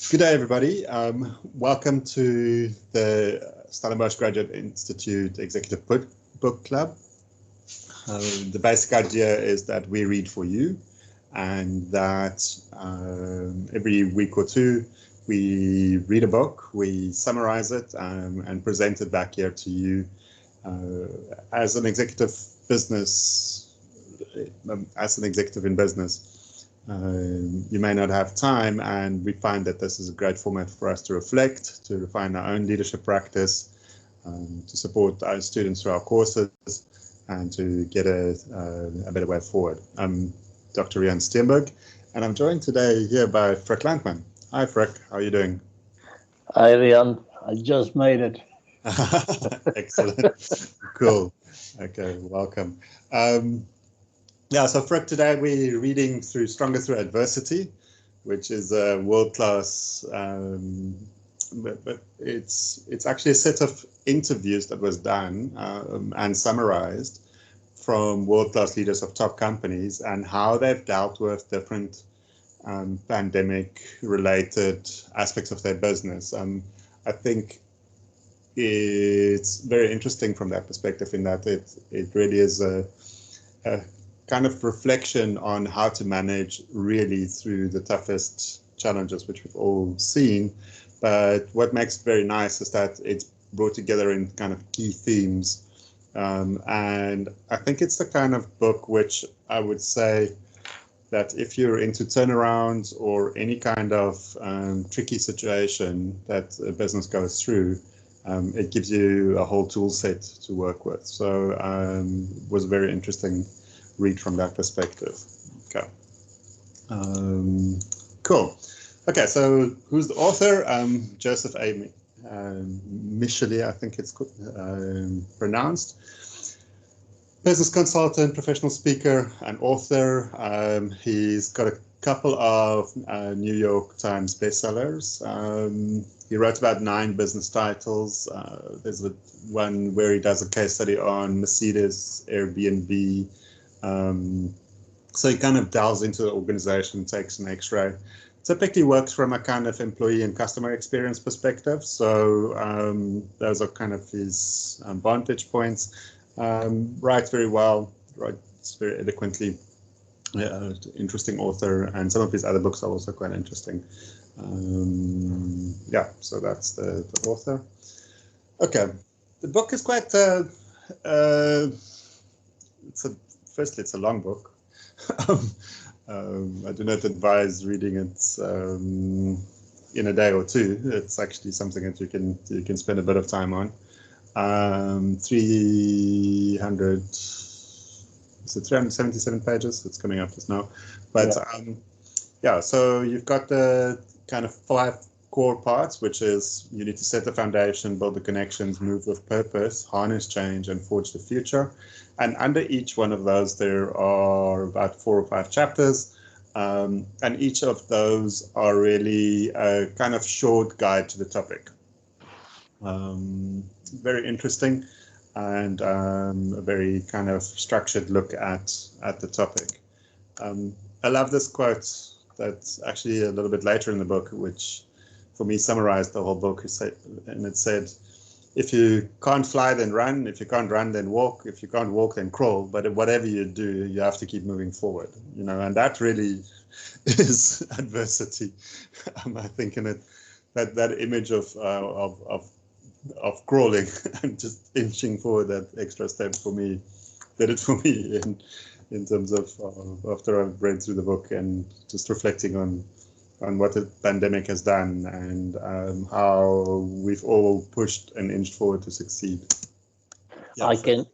Good day, everybody. Welcome to the Stellenbosch Graduate Institute Executive Book Club. The basic idea is that we read for you, and that every week or two we read a book, we summarize it, and present it back here to you. As an executive in business, you may not have time, and we find that this is a great format for us to reflect, to refine our own leadership practice, to support our students through our courses, and to get a better way forward. I'm Dr. Rian Steenberg, and I'm joined today here by Frick Landman. Hi, Frick. How are you doing? Hi, Rian. I just made it. Excellent. Cool. Okay, welcome. So Frick, today we're reading through Stronger Through Adversity, which is a world-class, but it's actually a set of interviews that was done and summarized from world-class leaders of top companies and how they've dealt with different pandemic-related aspects of their business. I think it's very interesting from that perspective, in that it really is a kind of reflection on how to manage really through the toughest challenges which we've all seen. But what makes it very nice is that it's brought together in kind of key themes. And I think it's the kind of book which I would say that if you're into turnarounds or any kind of tricky situation that a business goes through, it gives you a whole tool set to work with. So it was a very interesting read from that perspective. Okay. Cool. Okay, so who's the author? Joseph Michelli, I think it's pronounced. Business consultant, professional speaker, and author. He's got a couple of New York Times bestsellers. He wrote about 9 business titles. There's one where he does a case study on Mercedes, Airbnb. So he kind of delves into the organization, takes an X-ray. Typically works from a kind of employee and customer experience perspective. So those are kind of his vantage points. Writes very well, writes very eloquently. Interesting author, and some of his other books are also quite interesting. So that's the author. Okay, the book is quite firstly, it's a long book. I do not advise reading it in a day or two. It's actually something that you can spend a bit of time on. 377 pages. It's coming up just now. But so you've got the kind of 5 core parts, which is you need to set the foundation, build the connections, move with purpose, harness change, and forge the future. And under each one of those, there are about 4 or 5 chapters. And each of those are really a kind of short guide to the topic. Very interesting, and a very kind of structured look at the topic. I love this quote that's actually a little bit later in the book, which for me summarized the whole book. And it said, if you can't fly, then run. If you can't run, then walk. If you can't walk, then crawl. But whatever you do, you have to keep moving forward. And that really is adversity. I think in it, that image of crawling and just inching forward, that extra step for me did it for me in terms of after I've read through the book and just reflecting on what the pandemic has done, and how we've all pushed and inched forward to succeed. I can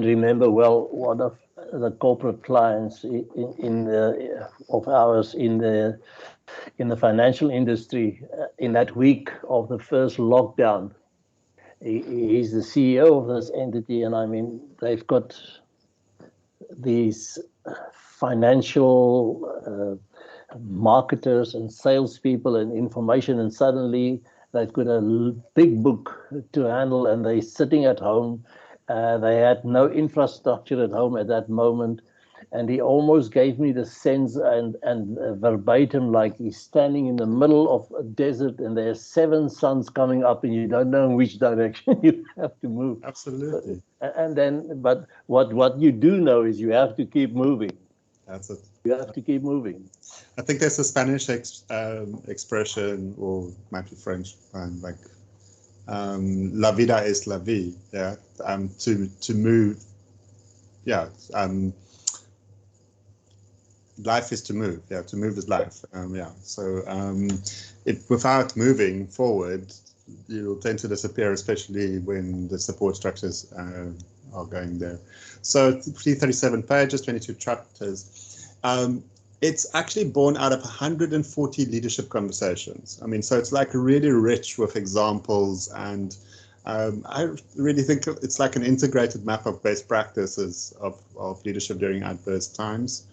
remember well one of the corporate clients of ours in the financial industry in that week of the first lockdown. He's the CEO of this entity, and I mean they've got these financial marketers and salespeople and information, and suddenly they've got a big book to handle, and they're sitting at home. They had no infrastructure at home at that moment, And he almost gave me the sense and verbatim, like he's standing in the middle of a desert and there's 7 suns coming up and you don't know in which direction you have to move. Absolutely. But what you do know is you have to keep moving. That's it. You have to keep moving. I think there's a Spanish expression, or might be French, like la vida es la vie. Yeah, to move. Yeah, life is to move. Yeah, to move is life. Yeah, so without moving forward, you'll tend to disappear, especially when the support structures are going there. So 337 pages, 22 chapters. It's actually born out of 140 leadership conversations. I mean, so it's like really rich with examples, and I really think it's like an integrated map of best practices of leadership during adverse times.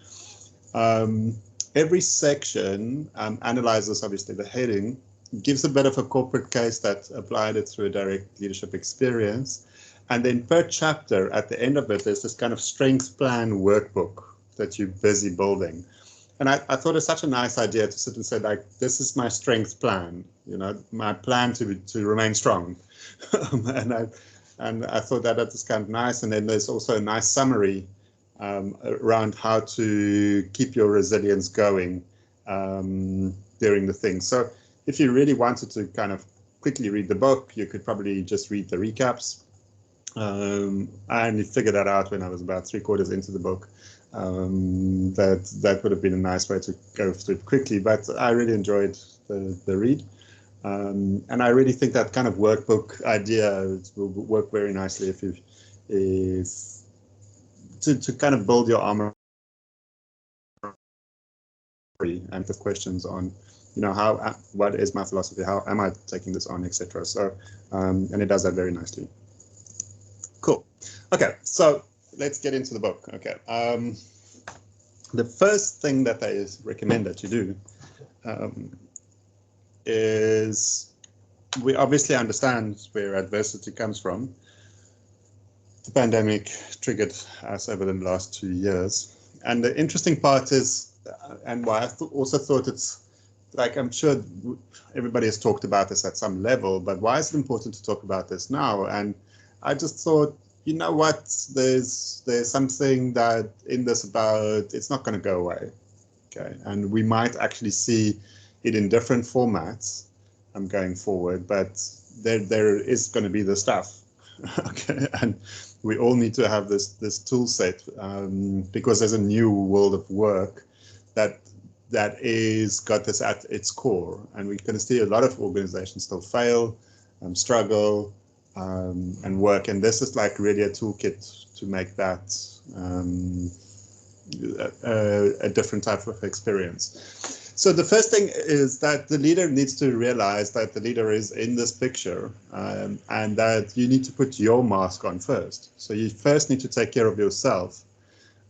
Every section analyzes, obviously, the heading, gives a bit of a corporate case that applied it through a direct leadership experience. And then per chapter, at the end of it, there's this kind of strength plan workbook that you're busy building. And I thought it's such a nice idea to sit and say, like, this is my strength plan, you know, my plan to remain strong. and I thought that was kind of nice. And then there's also a nice summary around how to keep your resilience going during the thing. So if you really wanted to kind of quickly read the book, you could probably just read the recaps. I only figured that out when I was about 3/4 into the book. That would have been a nice way to go through it quickly, but I really enjoyed the read. And I really think that kind of workbook idea will work very nicely if to kind of build your armor and the questions on, you know, what is my philosophy, how am I taking this on, etc. So and it does that very nicely. Cool. Okay, so let's get into the book. Okay. The first thing that I recommend that you do is, we obviously understand where adversity comes from. The pandemic triggered us over the last 2 years. And the interesting part is, and why I also thought it's, like, I'm sure everybody has talked about this at some level, but why is it important to talk about this now? And I just thought, you know what, there's something that in this about, it's not going to go away. Okay, and we might actually see it in different formats going forward, but there is going to be the stuff. Okay, and we all need to have this tool set because there's a new world of work that is got this at its core, and we're going to see a lot of organizations still fail, struggle, and work, and this is like really a toolkit to make that a different type of experience. So the first thing is that the leader needs to realize that the leader is in this picture, and that you need to put your mask on first. So you first need to take care of yourself,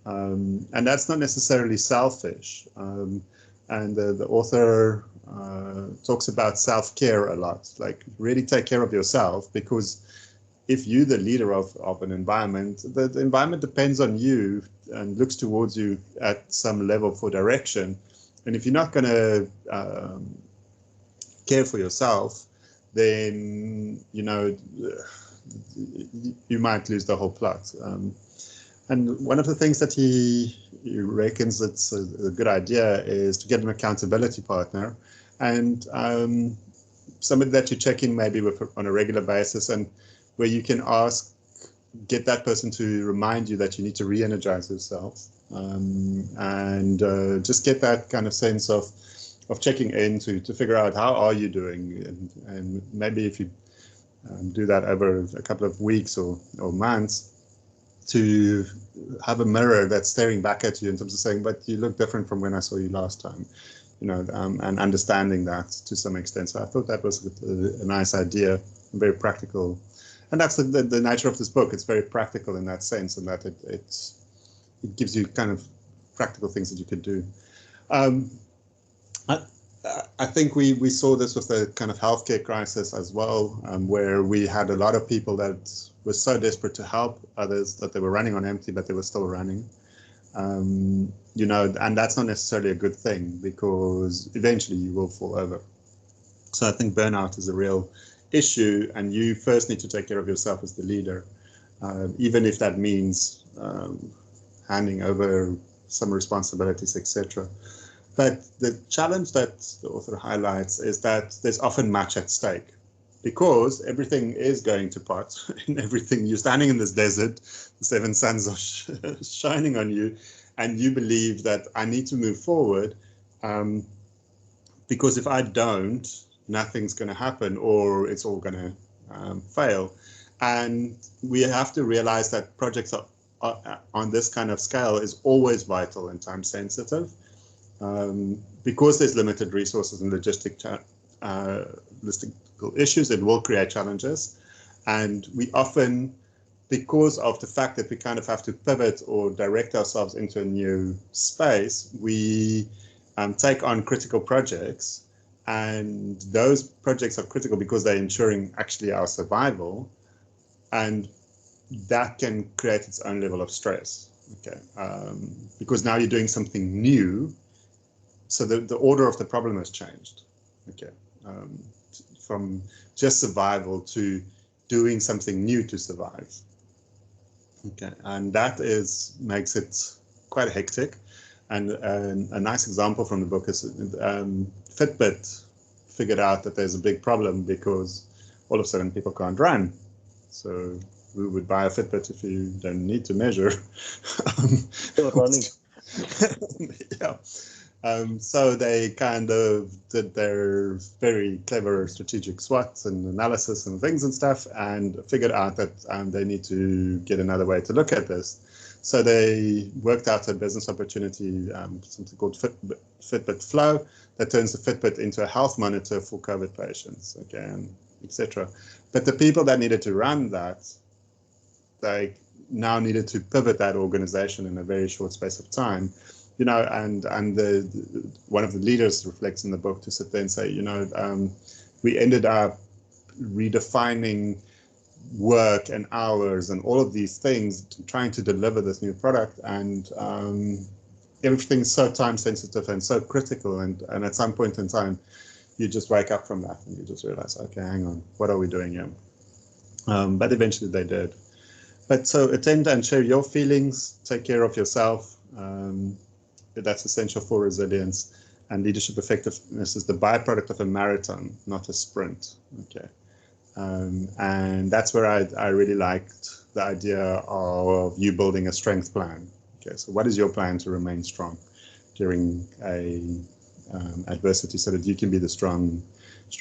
and that's not necessarily selfish. And the author talks about self-care a lot, like really take care of yourself, because if you're the leader of an environment, the environment depends on you and looks towards you at some level for direction. And if you're not going to care for yourself, then, you know, you might lose the whole plot. And one of the things that he reckons it's a good idea is to get an accountability partner, and somebody that you check in maybe with on a regular basis, and where you can get that person to remind you that you need to re-energize yourself, and just get that kind of sense of checking in to figure out how are you doing, and maybe if you do that over a couple of weeks or months, to have a mirror that's staring back at you in terms of saying, but you look different from when I saw you last time, you know, and understanding that to some extent. So I thought that was a nice idea, very practical. And that's the nature of this book. It's very practical in that sense, and that it gives you kind of practical things that you could do. I think we saw this with the kind of healthcare crisis as well, where we had a lot of people that were so desperate to help others that they were running on empty, but they were still running. you know, and that's not necessarily a good thing, because eventually you will fall over. So I think burnout is a real issue, and you first need to take care of yourself as the leader, even if that means handing over some responsibilities, etc. But the challenge that the author highlights is that there's often much at stake, because everything is going to pot, and everything, you're standing in this desert, the seven suns are shining on you, and you believe that I need to move forward, because if I don't, nothing's going to happen, or it's all going to fail. And we have to realize that projects are on this kind of scale is always vital and time sensitive, because there's limited resources and logistical issues. It will create challenges, and we often, because of the fact that we kind of have to pivot or direct ourselves into a new space, we take on critical projects, and those projects are critical because they're ensuring actually our survival, and that can create its own level of stress. Okay, because now you're doing something new, so the order of the problem has changed. Okay, from just survival to doing something new to survive. Okay, and that makes it quite hectic. And a nice example from the book is Fitbit figured out that there's a big problem because all of a sudden people can't run. So who would buy a Fitbit if you don't need to measure? Running. Yeah. So they kind of did their very clever strategic SWOT and analysis and things and stuff, and figured out that they need to get another way to look at this. So they worked out a business opportunity, something called Fitbit Flow, that turns the Fitbit into a health monitor for COVID patients, okay, and etc. But the people that needed to run that, they now needed to pivot that organization in a very short space of time. You know, and one of the leaders reflects in the book to sit there and say, you know, we ended up redefining work and hours and all of these things, trying to deliver this new product, and everything's so time sensitive and so critical, and at some point in time you just wake up from that and you just realize, okay, hang on, what are we doing here? But eventually they did. But so attend and share your feelings, take care of yourself. That's essential for resilience, and leadership effectiveness is the byproduct of a marathon, not a sprint. Okay. And that's where I really liked the idea of you building a strength plan. Okay, so what is your plan to remain strong during a adversity, so that you can be the strong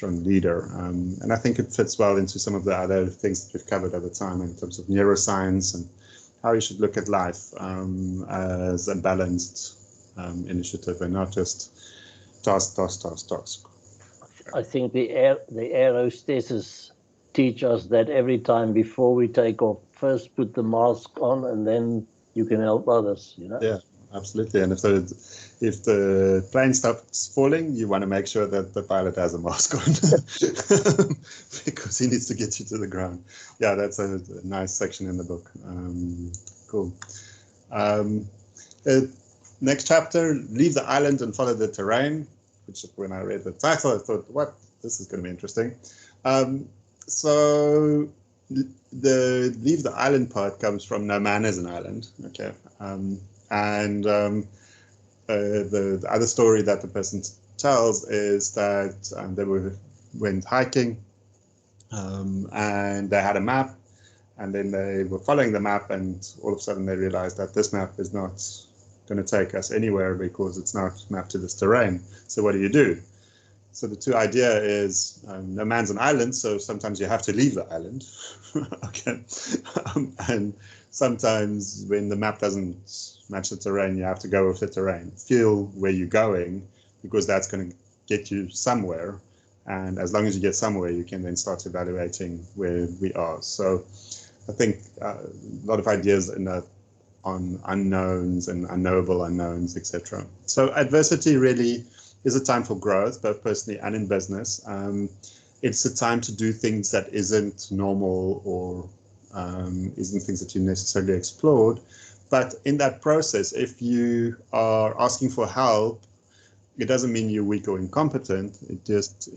leader? And I think it fits well into some of the other things that we've covered over time in terms of neuroscience and how you should look at life as a balanced initiative and not just task. I think the air hostesses teach us that every time before we take off, first put the mask on, and then you can help others, you know? Yeah, absolutely. And if the plane stops falling, you want to make sure that the pilot has a mask on because he needs to get you to the ground. Yeah, that's a nice section in the book. Cool. Next chapter, leave the island and follow the terrain, which when I read the title, I thought, what? This is going to be interesting. So the leave the island part comes from no man is an island. Okay. The other story that the person tells is that they went hiking and they had a map, and then they were following the map, and all of a sudden they realized that this map is not going to take us anywhere because it's not mapped to this terrain. So what do? So the two idea is no man's an island, so sometimes you have to leave the island. Okay. And sometimes when the map doesn't match the terrain, you have to go with the terrain. Feel where you're going, because that's going to get you somewhere. And as long as you get somewhere, you can then start evaluating where we are. So I think a lot of ideas on unknowns and unknowable unknowns, etc. So adversity really is a time for growth, both personally and in business. It's a time to do things that isn't normal or isn't things that you necessarily explored, But in that process, if you are asking for help, it doesn't mean you're weak or incompetent. It just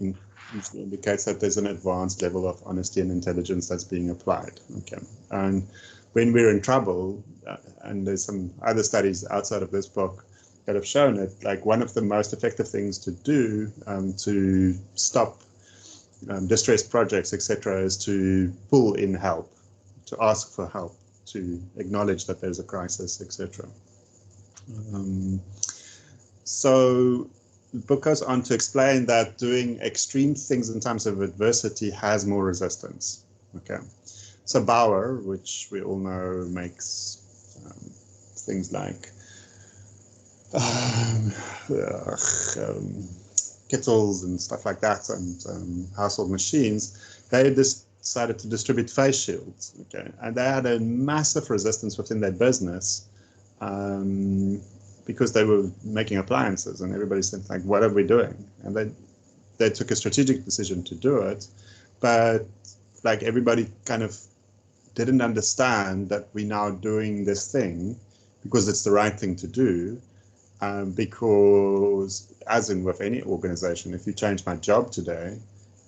usually indicates that there's an advanced level of honesty and intelligence that's being applied. Okay, and when we're in trouble, and there's some other studies outside of this book that have shown it, like one of the most effective things to do to stop distressed projects, etc., is to pull in help, to ask for help, to acknowledge that there's a crisis, etc. So the book goes on to explain that doing extreme things in times of adversity has more resistance. Okay, so Bauer, which we all know makes things like kettles and stuff like that, and household machines, they decided to distribute face shields. Okay, and they had a massive resistance within their business because they were making appliances, and everybody said, like, what are we doing? And they took a strategic decision to do it, but like everybody kind of didn't understand that we're now doing this thing because it's the right thing to do. Because, as in with any organization, if you change my job today,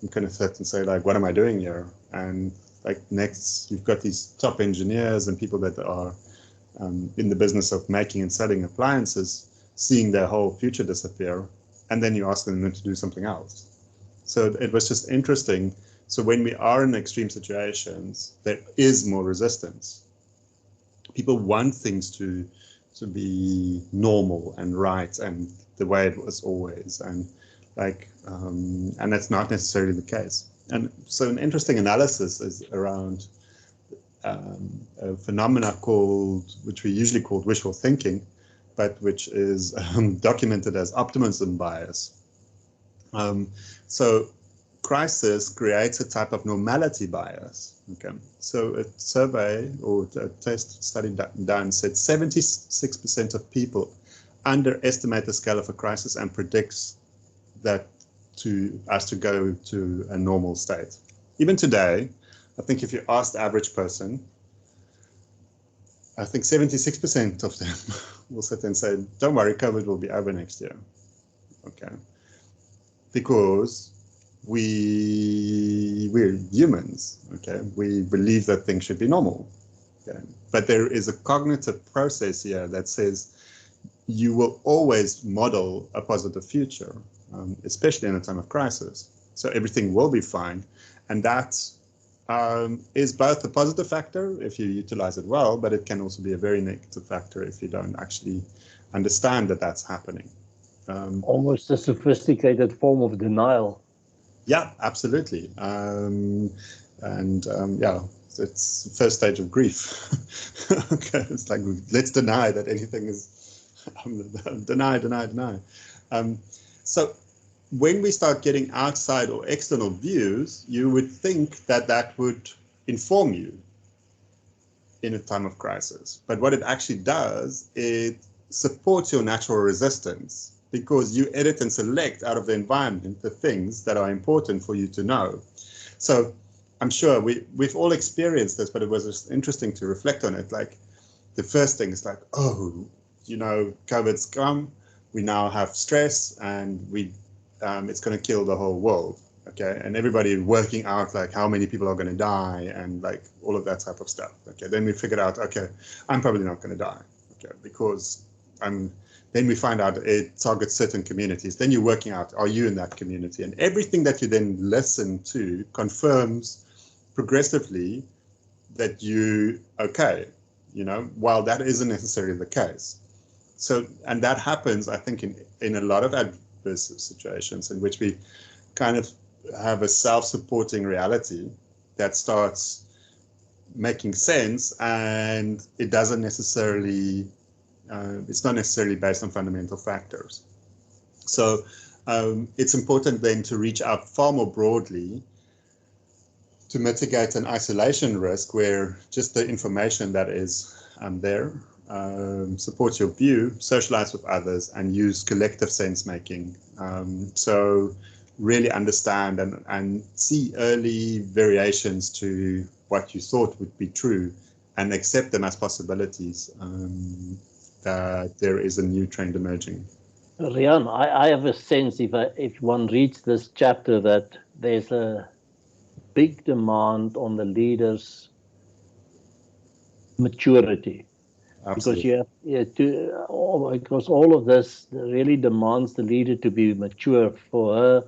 you kind of sit and say, like, what am I doing here? And like next, you've got these top engineers and people that are in the business of making and selling appliances, seeing their whole future disappear, and then you ask them to do something else. So it was just interesting. So when we are in extreme situations, there is more resistance. People want things to be normal and right and the way it was always, and like and that's not necessarily the case. And so an interesting analysis is around a phenomena which we usually call wishful thinking, but which is documented as optimism bias. So crisis creates a type of normality bias. Okay, so a survey or a test study done said 76% of people underestimate the scale of a crisis and predicts that us to go to a normal state. Even today, I think if you ask the average person, I think 76% of them will sit and say, don't worry, COVID will be over next year. Okay, because we're humans, okay? We believe that things should be normal, okay? But there is a cognitive process here that says you will always model a positive future, especially in a time of crisis. So everything will be fine, and that is both a positive factor if you utilize it well, but it can also be a very negative factor if you don't actually understand that that's happening. Almost a sophisticated form of denial. Yeah, absolutely. Yeah, it's the first stage of grief. Okay, it's like, let's deny that anything is, deny. So when we start getting outside or external views, you would think that that would inform you in a time of crisis. But what it actually does, it supports your natural resistance, because you edit and select out of the environment the things that are important for you to know. So I'm sure we've all experienced this, but it was just interesting to reflect on it. Like the first thing is like, oh, COVID's come, we now have stress, and it's going to kill the whole world. Okay, and everybody working out like how many people are going to die and like all of that type of stuff. Okay, then we figured out, okay, I'm probably not going to die. Okay, because then we find out it targets certain communities. Then you're working out, are you in that community? And everything that you then listen to confirms progressively that okay, while that isn't necessarily the case. So, and that happens, I think, in a lot of adverse situations in which we kind of have a self-supporting reality that starts making sense, and it doesn't necessarily it's not necessarily based on fundamental factors. So it's important then to reach out far more broadly to mitigate an isolation risk, where just the information that is there supports your view, socialize with others, and use collective sense making. So really understand and see early variations to what you thought would be true, and accept them as possibilities, that there is a new trend emerging. Rian, I have a sense if one reads this chapter that there's a big demand on the leader's maturity. Absolutely. Because all of this really demands the leader to be mature, for her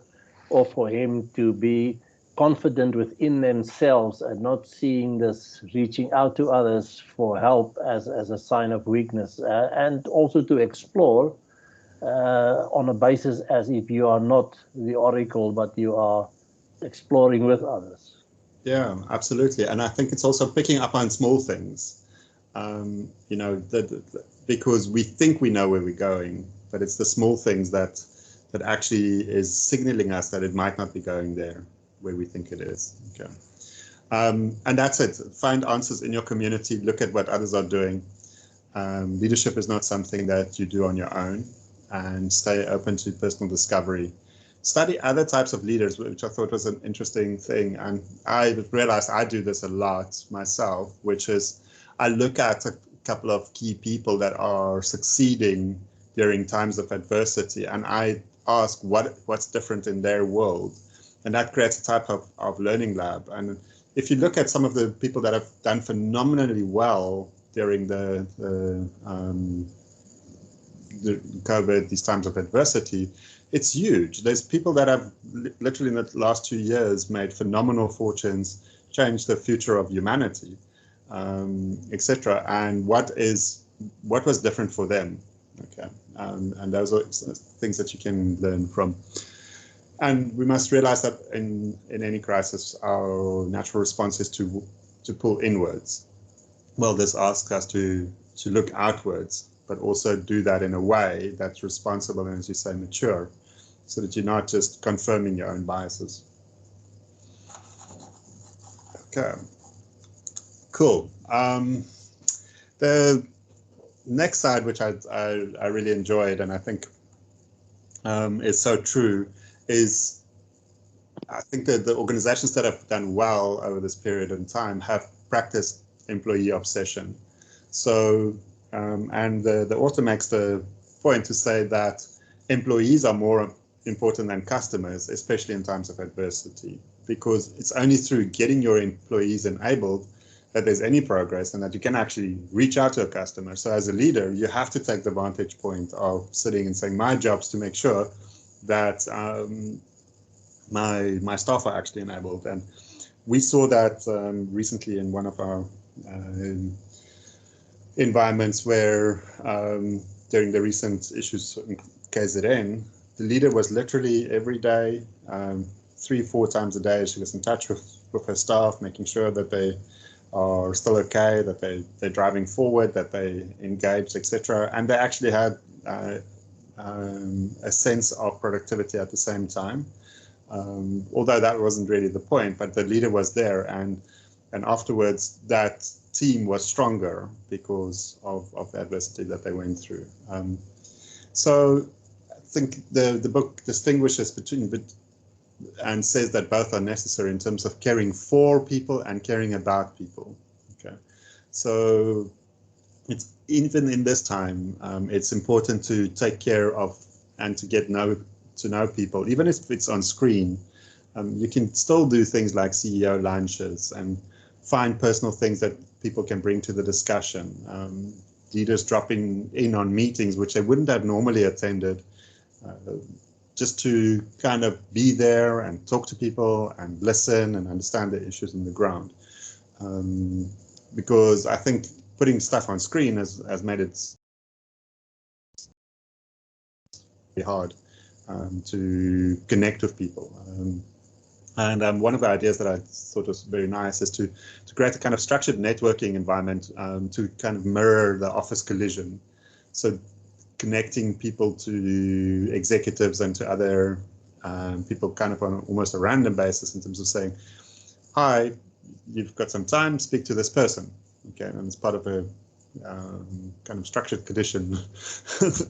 or for him to be confident within themselves and not seeing this reaching out to others for help as a sign of weakness, and also to explore on a basis as if you are not the oracle, but you are exploring with others. Yeah, absolutely. And I think it's also picking up on small things, because we think we know where we're going, but it's the small things that actually is signaling us that it might not be going there where we think it is. Okay. And that's it. Find answers in your community. Look at what others are doing. Leadership is not something that you do on your own, and stay open to personal discovery. Study other types of leaders, which I thought was an interesting thing. And I realized I do this a lot myself, which is I look at a couple of key people that are succeeding during times of adversity, and I ask what's different in their world. And that creates a type of learning lab. And if you look at some of the people that have done phenomenally well during the COVID, these times of adversity, it's huge. There's people that have literally in the last 2 years made phenomenal fortunes, changed the future of humanity, etc. And what was different for them? Okay, and those are things that you can learn from. And we must realize that in any crisis, our natural response is to pull inwards. Well, this asks us to look outwards, but also do that in a way that's responsible and, as you say, mature, so that you're not just confirming your own biases. Okay, cool. The next side, which I really enjoyed, and I think is so true, is I think that the organizations that have done well over this period in time have practiced employee obsession. So, and the author makes the point to say that employees are more important than customers, especially in times of adversity, because it's only through getting your employees enabled that there's any progress and that you can actually reach out to a customer. So as a leader, you have to take the vantage point of sitting and saying, my job's to make sure that my staff are actually enabled. And we saw that recently in one of our environments where during the recent issues in KZN, the leader was literally every day, 3-4 times a day, she was in touch with her staff, making sure that they are still okay, that they're driving forward, that they engaged, etc. And they actually had a sense of productivity at the same time, although that wasn't really the point, but the leader was there, and afterwards that team was stronger because of the adversity that they went through. So I think the book distinguishes between and says that both are necessary in terms of caring for people and caring about people. Okay, so it's even in this time, it's important to take care of and to get to know people, even if it's on screen. You can still do things like CEO lunches and find personal things that people can bring to the discussion. Leaders dropping in on meetings which they wouldn't have normally attended, just to kind of be there and talk to people and listen and understand the issues on the ground. Because I think putting stuff on screen has made it very hard to connect with people. And one of the ideas that I thought was very nice is to create a kind of structured networking environment to kind of mirror the office collision. So connecting people to executives and to other people kind of on almost a random basis in terms of saying, hi, you've got some time, speak to this person. Okay, and it's part of a kind of structured condition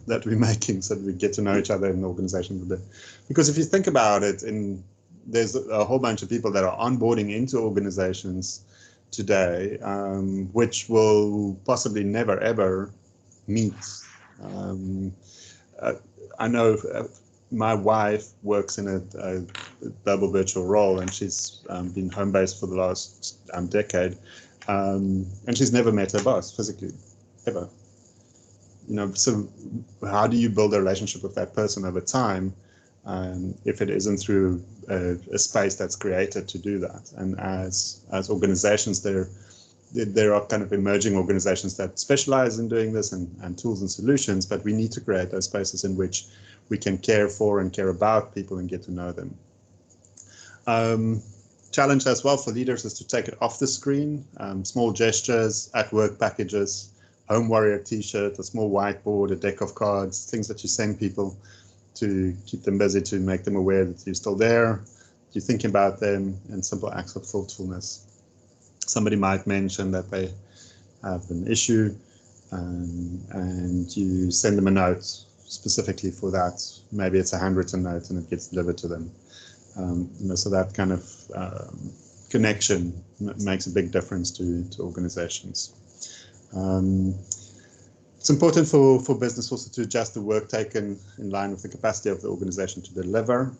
that we're making so that we get to know each other in the organization a bit. Because if you think about it, there's a whole bunch of people that are onboarding into organizations today, which will possibly never ever meet. I know my wife works in a global virtual role, and she's been home based for the last decade, and she's never met her boss physically, ever. So how do you build a relationship with that person over time if it isn't through a space that's created to do that? And as organizations, there are kind of emerging organizations that specialize in doing this and tools and solutions, but we need to create those spaces in which we can care for and care about people and get to know them. Challenge as well for leaders is to take it off the screen, small gestures, at work packages, home warrior t-shirt, a small whiteboard, a deck of cards, things that you send people to keep them busy, to make them aware that you're still there, you're thinking about them, and simple acts of thoughtfulness. Somebody might mention that they have an issue, and you send them a note specifically for that. Maybe it's a handwritten note and it gets delivered to them. So that kind of connection makes a big difference to organizations. It's important for business also to adjust the work taken in line with the capacity of the organization to deliver.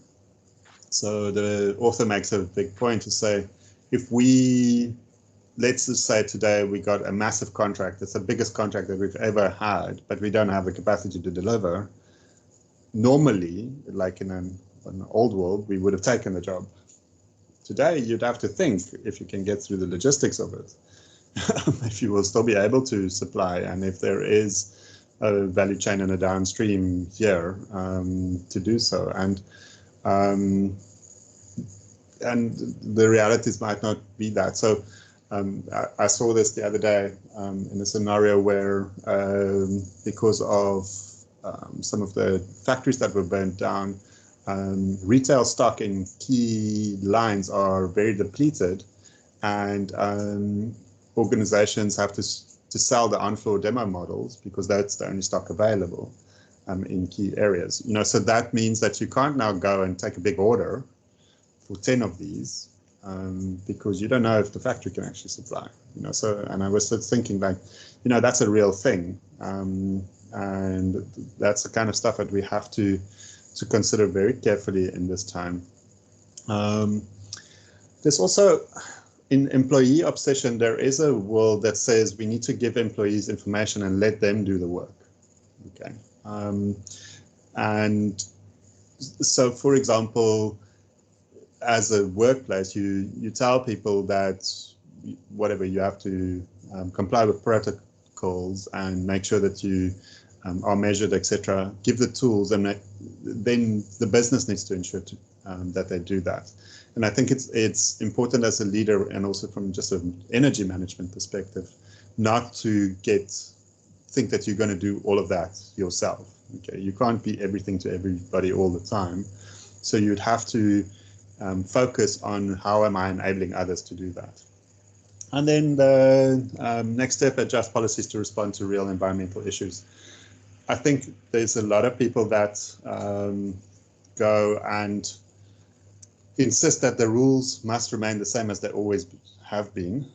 So the author makes a big point to say, if let's just say today we got a massive contract, it's the biggest contract that we've ever had, but we don't have the capacity to deliver. Normally, like in an old world, we would have taken the job. Today, you'd have to think if you can get through the logistics of it. If you will still be able to supply, and if there is a value chain and a downstream here to do so, and the realities might not be that. So I saw this the other day in a scenario where because of some of the factories that were burnt down, retail stock in key lines are very depleted, and organizations have to sell the on-floor demo models because that's the only stock available in key areas. So that means that you can't now go and take a big order for 10 of these because you don't know if the factory can actually supply. And I was thinking like, that's a real thing, and that's the kind of stuff that we have to consider very carefully in this time. There's also, in employee obsession, there is a world that says we need to give employees information and let them do the work. Okay. And so, for example, as a workplace, you tell people that whatever, you have to comply with protocols and make sure that you are measured, etc. Give the tools, and then the business needs to ensure that they do that. And I think it's important as a leader, and also from just an energy management perspective, not to think that you're going to do all of that yourself. Okay, you can't be everything to everybody all the time. So you'd have to focus on how am I enabling others to do that. And then the next step, adjust policies to respond to real environmental issues. I think there's a lot of people that go and insist that the rules must remain the same as they always have been.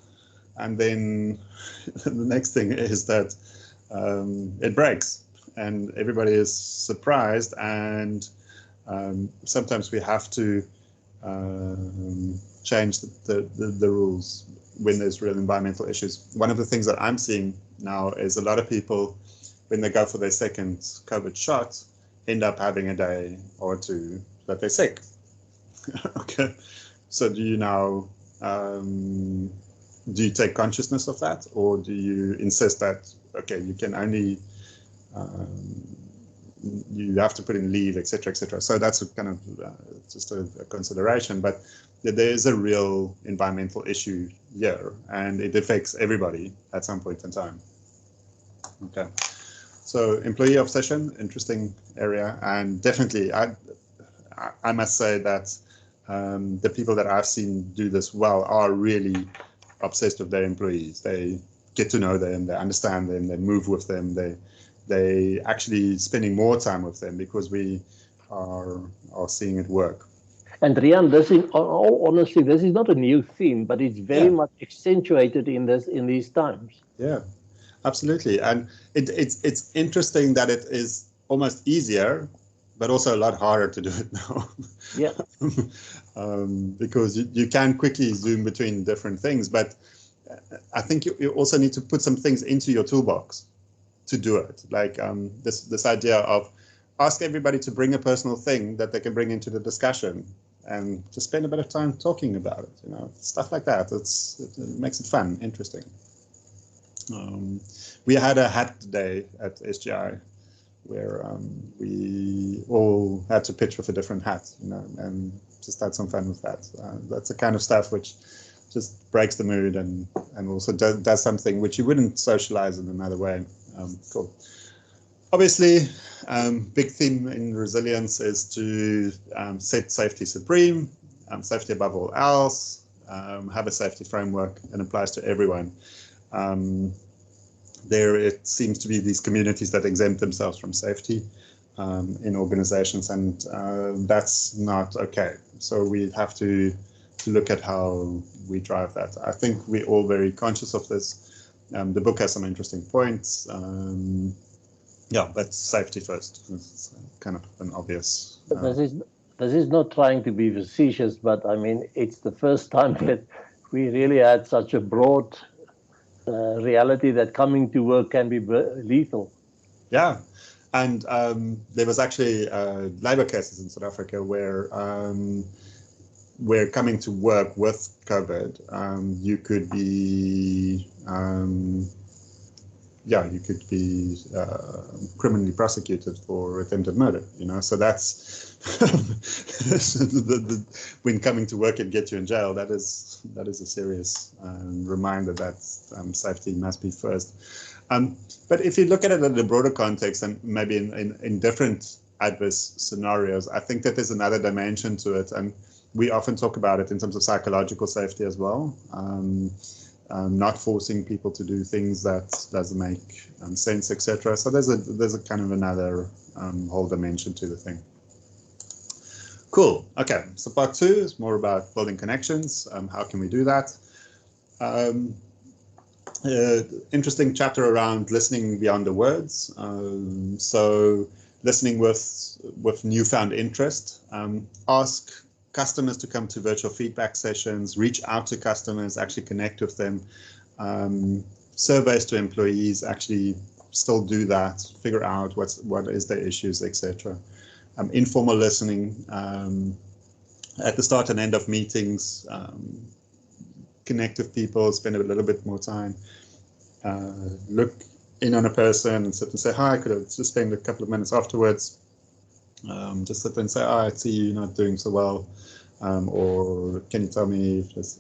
And then the next thing is that it breaks and everybody is surprised, and sometimes we have to change the rules when there's real environmental issues. One of the things that I'm seeing now is a lot of people, when they go for their second COVID shot, end up having a day or two that they're sick. Okay, so do you now do you take consciousness of that, or do you insist that okay, you can only you have to put in leave, etc., etc.? So that's a kind of just a consideration, but there is a real environmental issue here, and it affects everybody at some point in time. Okay, so employee obsession, interesting area, and definitely I must say that the people that I've seen do this well are really obsessed with their employees. They get to know them, they understand them, they move with them, they actually spending more time with them because we are seeing it work. And Rian, this in all honesty, this is not a new theme, but it's very much accentuated in these times. Yeah, absolutely. And it's interesting that it is almost easier, but also a lot harder to do it now. Yeah. Because you can quickly zoom between different things, but I think you also need to put some things into your toolbox to do it. Like this idea of ask everybody to bring a personal thing that they can bring into the discussion, and just spend a bit of time talking about it. Stuff like that. It makes it fun, interesting. We had a hat day at SGI where we all had to pitch with a different hat, and just had some fun with that. That's the kind of stuff which just breaks the mood and also does something which you wouldn't socialize in another way. Cool. Obviously, big theme in resilience is to set safety supreme, safety above all else, have a safety framework, and applies to everyone. There it seems to be these communities that exempt themselves from safety in organizations, and that's not okay. So we have to look at how we drive that. I think we're all very conscious of this. The book has some interesting points. But safety first. It's kind of an obvious. This is not trying to be facetious, but I mean, it's the first time that we really had such a broad reality that coming to work can be lethal. Yeah, and there was actually labor cases in South Africa where coming to work with COVID, you could be criminally prosecuted for attempted murder. So that's when coming to work and get you in jail. That is a serious reminder that safety must be first. But if you look at it in a broader context, and maybe in different adverse scenarios, I think that there's another dimension to it, and we often talk about it in terms of psychological safety as well. Not forcing people to do things that doesn't make sense, etc. So there's a kind of another whole dimension to the thing. Cool. Okay. So part 2 is more about building connections. How can we do that? Interesting chapter around listening beyond the words. So listening with newfound interest. Ask customers to come to virtual feedback sessions, reach out to customers, actually connect with them. Surveys to employees, actually still do that, figure out what is their issues, etc. Informal listening at the start and end of meetings, connect with people, spend a little bit more time, look in on a person and sit and say, hi, could I just spend a couple of minutes afterwards? Just sit and say, I see you're not doing so well. Or can you tell me if this,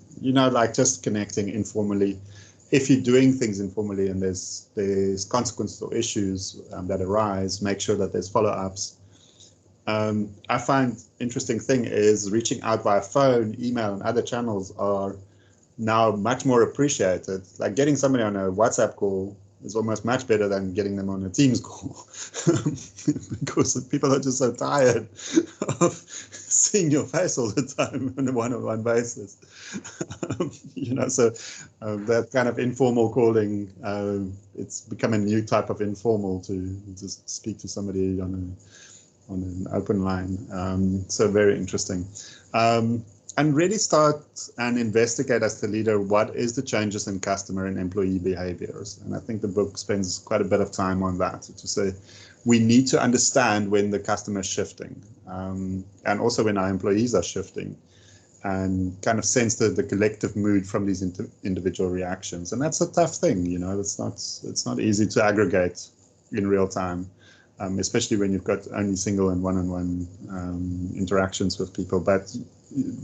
just connecting informally. If you're doing things informally and there's consequences or issues that arise, make sure that there's follow-ups. I find interesting thing is reaching out via phone, email, and other channels are now much more appreciated. Like getting somebody on a WhatsApp call is almost much better than getting them on a Teams call because people are just so tired of seeing your face all the time on a one-on-one basis. So that kind of informal calling, it's become a new type of informal to just speak to somebody on an open line. So very interesting. And really start and investigate as the leader what is the changes in customer and employee behaviors. And I think the book spends quite a bit of time on that, to say we need to understand when the customer is shifting and also when our employees are shifting, and kind of sense the collective mood from these individual reactions. And that's a tough thing, it's not easy to aggregate in real time. Especially when you've got only single and one-on-one interactions with people. But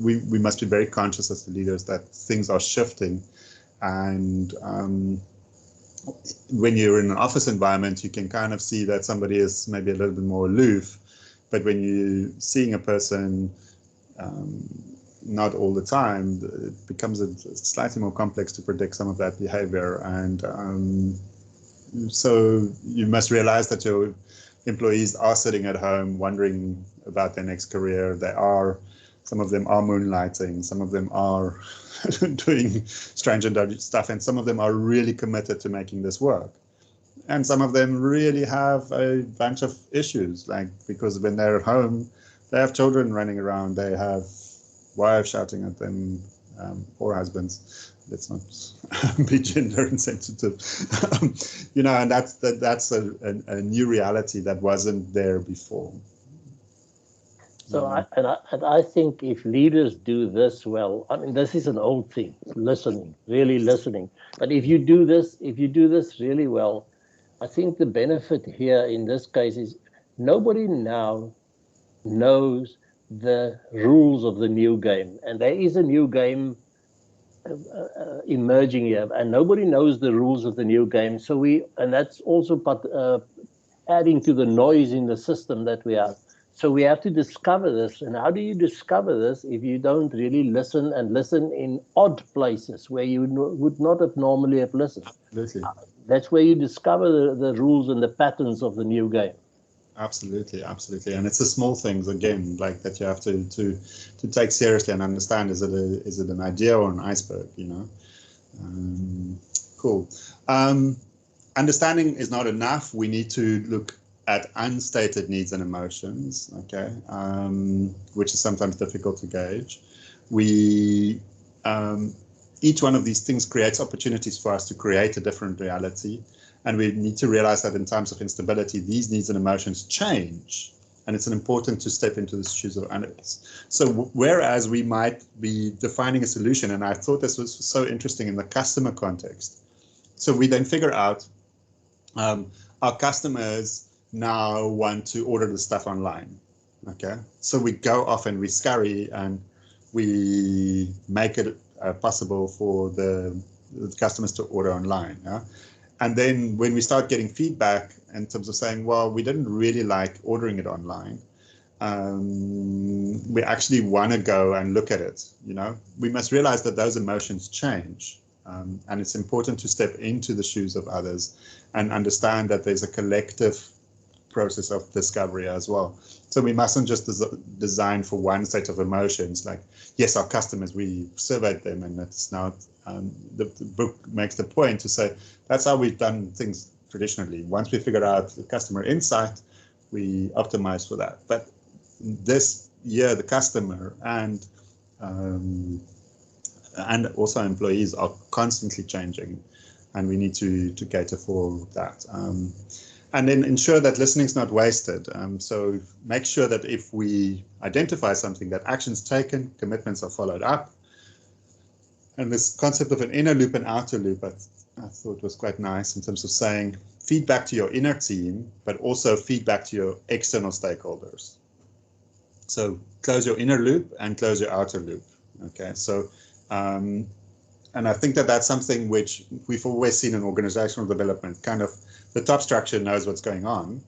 we must be very conscious as the leaders that things are shifting. And when you're in an office environment, you can kind of see that somebody is maybe a little bit more aloof. But when you're seeing a person not all the time, it becomes slightly more complex to predict some of that behavior. And so you must realize that your employees are sitting at home wondering about their next career. They are Some of them are moonlighting, some of them are doing strange and dodgy stuff, and some of them are really committed to making this work. And some of them really have a bunch of issues, like because when they're at home, they have children running around, they have wives shouting at them, or husbands. Let's not be gender insensitive, and that's a new reality that wasn't there before. So I think if leaders do this well, I mean, this is an old thing, listening, really listening. But if you do this really well, I think the benefit here in this case is nobody now knows the rules of the new game, and there is a new game emerging here, and nobody knows the rules of the new game. So and that's also adding to the noise in the system that we have. So we have to discover this. And how do you discover this if you don't really listen, and listen in odd places where you would not have normally have listened? Absolutely. That's where you discover the rules and the patterns of the new game. Absolutely, absolutely. And it's the small things, again, like that you have to take seriously and understand. Is it an idea or an iceberg, Cool. Understanding is not enough. We need to look at unstated needs and emotions, okay, which is sometimes difficult to gauge. Each one of these things creates opportunities for us to create a different reality. And we need to realize that in times of instability, these needs and emotions change. And it's important to step into the shoes of others. So whereas we might be defining a solution, and I thought this was so interesting in the customer context. So we then figure out our customers now want to order the stuff online. Okay, so we go off and we scurry and we make it possible for the customers to order online. Yeah? And then when we start getting feedback in terms of saying, well, we didn't really like ordering it online, we actually want to go and look at it. We must realize that those emotions change. And it's important to step into the shoes of others and understand that there's a collective process of discovery as well. So we mustn't just design for one state of emotions. Like, yes, our customers, we surveyed them, and it's now the book makes the point to say that's how we've done things traditionally. Once we figure out the customer insight, we optimize for that. But this year, the customer and also employees are constantly changing, and we need to cater for that. And then ensure that listening is not wasted. So make sure that if we identify something, that actions taken, commitments are followed up. And this concept of an inner loop and outer loop, I thought was quite nice in terms of saying feedback to your inner team, but also feedback to your external stakeholders. So close your inner loop and close your outer loop. Okay, so and I think that that's something which we've always seen in organizational development. Kind of the top structure knows what's going on,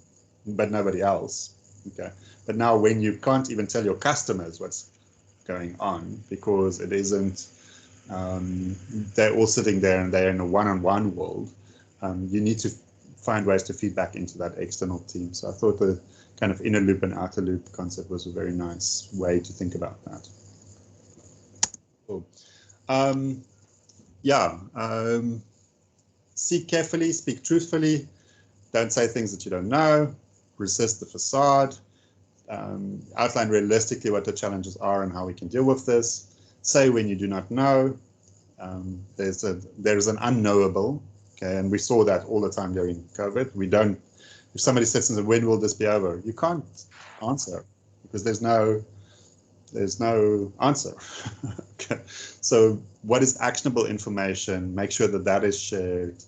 but nobody else. Okay, but now when you can't even tell your customers what's going on because it isn't, they're all sitting there and they're in a one-on-one world. You need to find ways to feed back into that external team. So I thought the kind of inner loop and outer loop concept was a very nice way to think about that. Cool. Seek carefully, speak truthfully, don't say things that you don't know, resist the facade, outline realistically what the challenges are and how we can deal with this, say when you do not know. There's an unknowable, okay, and we saw that all the time during COVID. If somebody sits and says, when will this be over? You can't answer because there's no answer. Okay. So what is actionable information? Make sure that is shared.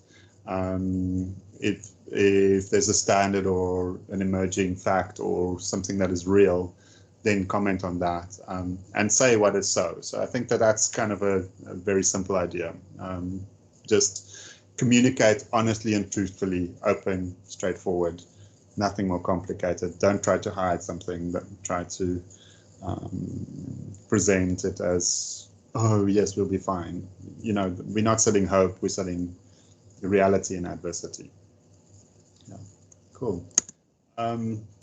If there's a standard or an emerging fact or something that is real, then comment on that and say what is so. So I think that's kind of a very simple idea. Just communicate honestly and truthfully, open, straightforward, nothing more complicated. Don't try to hide something, but try to present it as, oh yes, we'll be fine. We're not selling hope, we're selling reality in adversity. Yeah, cool.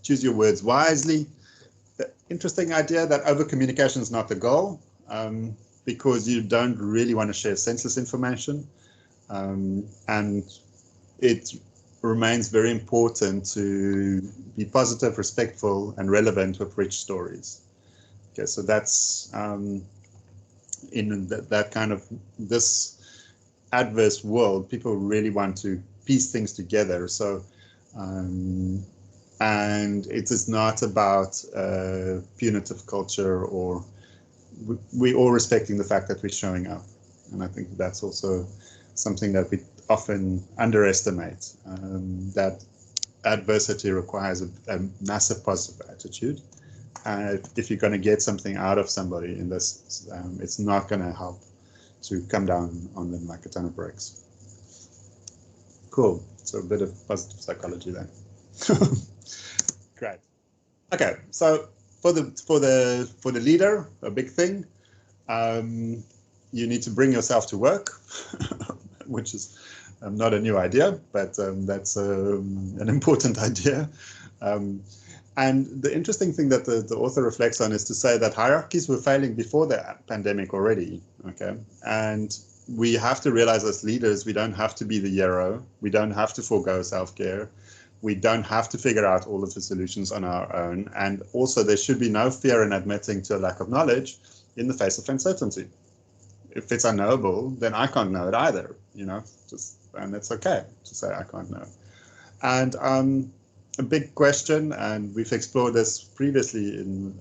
Choose your words wisely. the interesting idea that over-communication is not the goal, because you don't really want to share senseless information. And it remains very important to be positive, respectful, and relevant with rich stories. Okay, so that's in that kind of this adverse world, people really want to piece things together. So, and it is not about punitive culture, or we all respecting the fact that we're showing up. And I think that's also something that we often underestimate, that adversity requires a massive positive attitude. If you're going to get something out of somebody in this, it's not going to help to come down on them like a ton of bricks. Cool. So a bit of positive psychology there. Great. Okay. So for the leader, a big thing, you need to bring yourself to work, which is not a new idea, but that's an important idea. And the interesting thing that the author reflects on is to say that hierarchies were failing before the pandemic already. Okay, and we have to realize as leaders, we don't have to be the hero. We don't have to forego self-care. We don't have to figure out all of the solutions on our own. And also, there should be no fear in admitting to a lack of knowledge in the face of uncertainty. If it's unknowable, then I can't know it either, you know, and it's okay to say I can't know. And a big question, and we've explored this previously in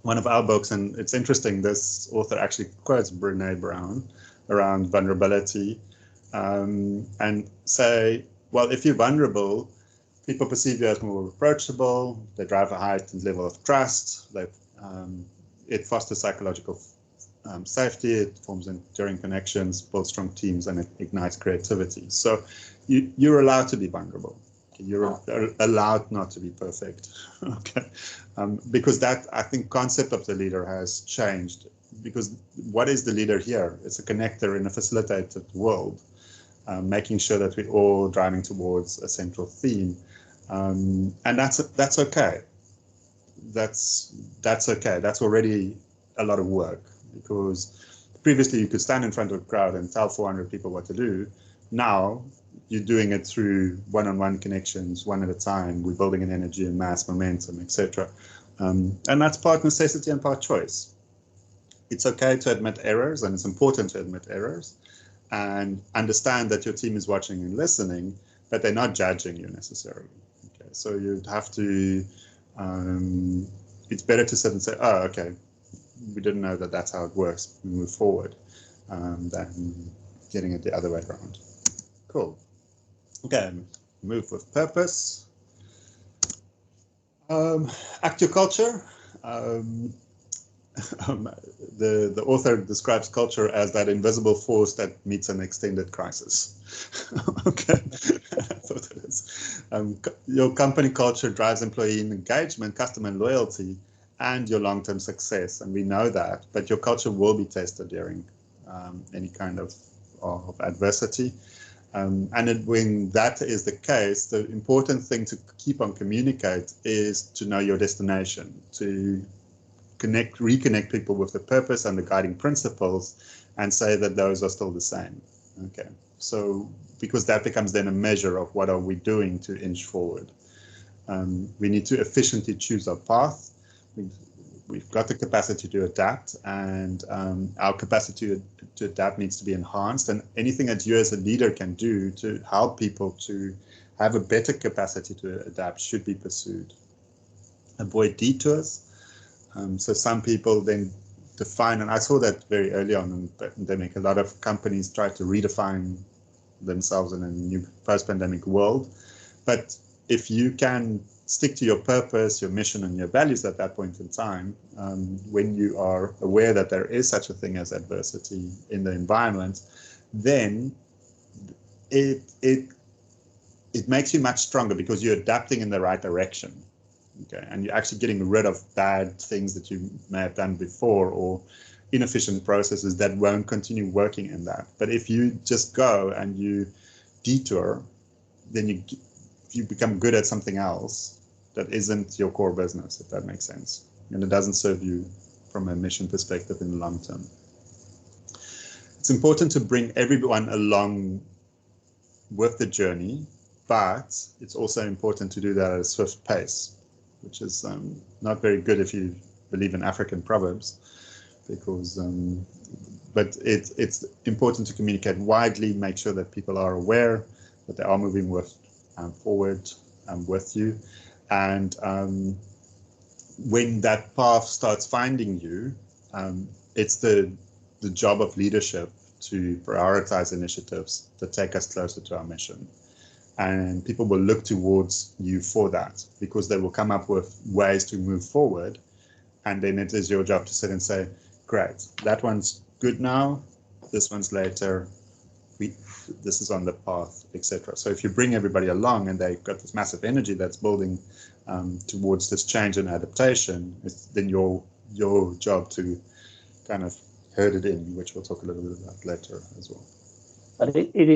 one of our books, and it's interesting, this author actually quotes Brené Brown around vulnerability, and say, well, if you're vulnerable, people perceive you as more approachable, they drive a heightened level of trust, it fosters psychological safety, it forms enduring connections, builds strong teams, and it ignites creativity. So you're allowed to be vulnerable. You're allowed not to be perfect. Okay, because that, I think, concept of the leader has changed. Because what is the leader here? It's a connector in a facilitated world, making sure that we're all driving towards a central theme, and that's okay. That's okay. That's already a lot of work, because previously you could stand in front of a crowd and tell 400 people what to do. Now you're doing it through one-on-one connections, one at a time. We're building an energy and mass momentum, etc. And that's part necessity and part choice. It's okay to admit errors, and it's important to admit errors, and understand that your team is watching and listening, but they're not judging you necessarily. Okay, so you'd have to, it's better to sit and say, oh, okay, we didn't know that that's how it works, we move forward, than getting it the other way around. Cool. Okay, move with purpose. Act your culture. The author describes culture as that invisible force that meets an extended crisis. Okay, that's what it is. Your company culture drives employee engagement, customer loyalty, and your long-term success, and we know that. But your culture will be tested during any kind of adversity. And when that is the case, the important thing to keep on communicate is to know your destination, to reconnect people with the purpose and the guiding principles, and say that those are still the same. Okay, so because that becomes then a measure of what are we doing to inch forward. We need to efficiently choose our path. We've got the capacity to adapt, and our capacity to adapt needs to be enhanced. And anything that you as a leader can do to help people to have a better capacity to adapt should be pursued. Avoid detours. So some people then define, and I saw that very early on in the pandemic, a lot of companies try to redefine themselves in a new post-pandemic world. But if you can stick to your purpose, your mission, and your values at that point in time, when you are aware that there is such a thing as adversity in the environment, then it makes you much stronger, because you're adapting in the right direction. Okay, and you're actually getting rid of bad things that you may have done before, or inefficient processes that won't continue working in that. But if you just go and you detour, then you become good at something else, that isn't your core business, if that makes sense. And it doesn't serve you from a mission perspective in the long term. It's important to bring everyone along with the journey, but it's also important to do that at a swift pace, which is not very good if you believe in African proverbs, because but it's important to communicate widely, make sure that people are aware that they are moving forward with you. And when that path starts finding you, it's the job of leadership to prioritize initiatives that take us closer to our mission. And people will look towards you for that, because they will come up with ways to move forward. And then it is your job to sit and say, great, that one's good now, this one's later, this is on the path, etc. So if you bring everybody along and they've got this massive energy that's building towards this change and adaptation, it's then your job to kind of herd it in, which we'll talk a little bit about later as well. But it